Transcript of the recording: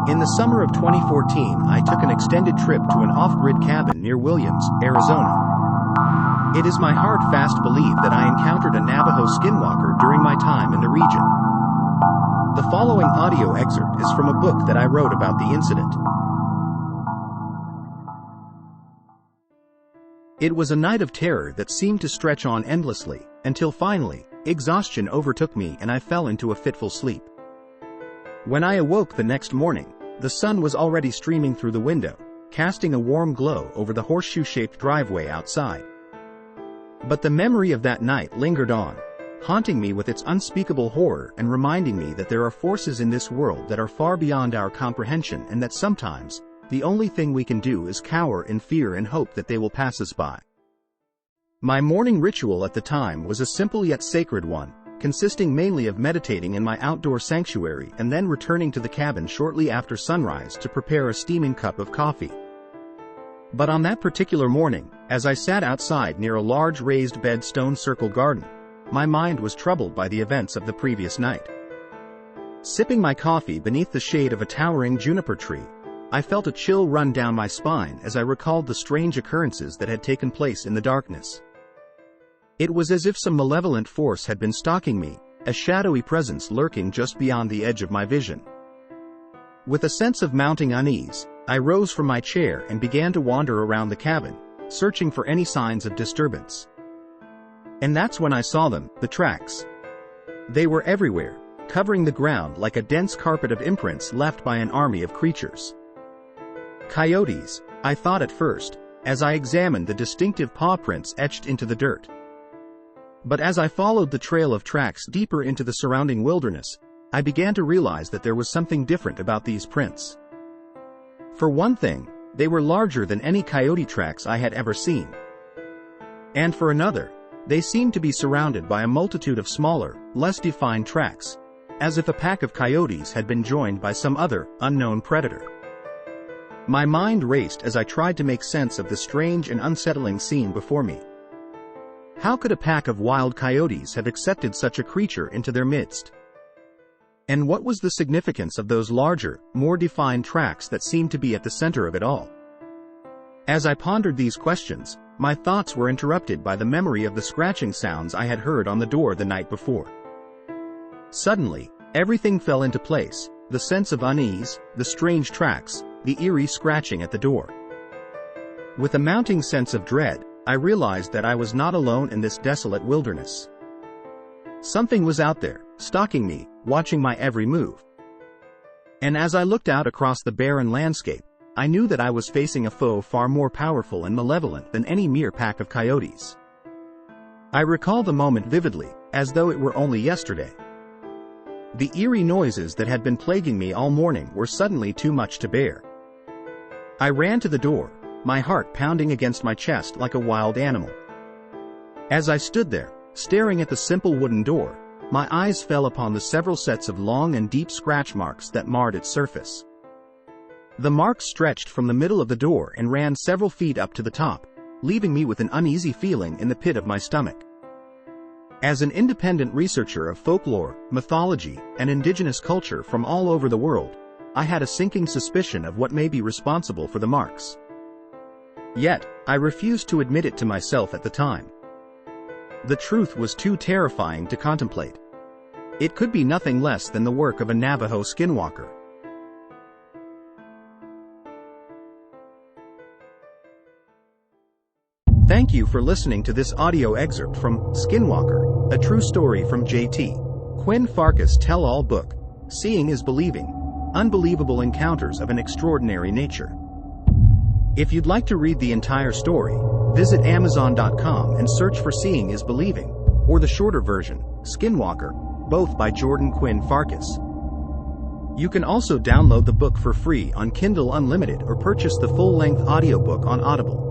In the summer of 2014, I took an extended trip to an off-grid cabin near Williams, Arizona. It is my hard-fast belief that I encountered a Navajo skinwalker during my time in the region. The following audio excerpt is from a book that I wrote about the incident. It was a night of terror that seemed to stretch on endlessly, until finally, exhaustion overtook me and I fell into a fitful sleep. When I awoke the next morning, the sun was already streaming through the window, casting a warm glow over the horseshoe-shaped driveway outside. But the memory of that night lingered on, haunting me with its unspeakable horror and reminding me that there are forces in this world that are far beyond our comprehension and that sometimes, the only thing we can do is cower in fear and hope that they will pass us by. My morning ritual at the time was a simple yet sacred one, consisting mainly of meditating in my outdoor sanctuary and then returning to the cabin shortly after sunrise to prepare a steaming cup of coffee. But on that particular morning, as I sat outside near a large raised bed stone-circled garden, my mind was troubled by the events of the previous night. Sipping my coffee beneath the shade of a towering juniper tree, I felt a chill run down my spine as I recalled the strange occurrences that had taken place in the darkness. It was as if some malevolent force had been stalking me, a shadowy presence lurking just beyond the edge of my vision. With a sense of mounting unease, I rose from my chair and began to wander around the cabin, searching for any signs of disturbance. And that's when I saw them, the tracks. They were everywhere, covering the ground like a dense carpet of imprints left by an army of creatures. Coyotes, I thought at first, as I examined the distinctive paw prints etched into the dirt. But as I followed the trail of tracks deeper into the surrounding wilderness, I began to realize that there was something different about these prints. For one thing, they were larger than any coyote tracks I had ever seen. And for another, they seemed to be surrounded by a multitude of smaller, less defined tracks, as if a pack of coyotes had been joined by some other, unknown predator. My mind raced as I tried to make sense of the strange and unsettling scene before me. How could a pack of wild coyotes have accepted such a creature into their midst? And what was the significance of those larger, more defined tracks that seemed to be at the center of it all? As I pondered these questions, my thoughts were interrupted by the memory of the scratching sounds I had heard on the door the night before. Suddenly, everything fell into place, the sense of unease, the strange tracks, the eerie scratching at the door. With a mounting sense of dread, I realized that I was not alone in this desolate wilderness. Something was out there, stalking me, watching my every move. And as I looked out across the barren landscape, I knew that I was facing a foe far more powerful and malevolent than any mere pack of coyotes. I recall the moment vividly, as though it were only yesterday. The eerie noises that had been plaguing me all morning were suddenly too much to bear. I ran to the door, my heart pounding against my chest like a wild animal. As I stood there, staring at the simple wooden door, my eyes fell upon the several sets of long and deep scratch marks that marred its surface. The marks stretched from the middle of the door and ran several feet up to the top, leaving me with an uneasy feeling in the pit of my stomach. As an independent researcher of folklore, mythology, and indigenous culture from all over the world, I had a sinking suspicion of what may be responsible for the marks. Yet, I refused to admit it to myself at the time. The truth was too terrifying to contemplate. It could be nothing less than the work of a Navajo skinwalker. Thank you for listening to this audio excerpt from Skinwalker, a true story from J.T. Quinn Farkas tell-all book, Seeing is Believing, Unbelievable Encounters of an Extraordinary Nature. If you'd like to read the entire story, visit Amazon.com and search for Seeing is Believing, or the shorter version, Skinwalker, both by Jordan Quinn Farkas. You can also download the book for free on Kindle Unlimited or purchase the full-length audiobook on Audible.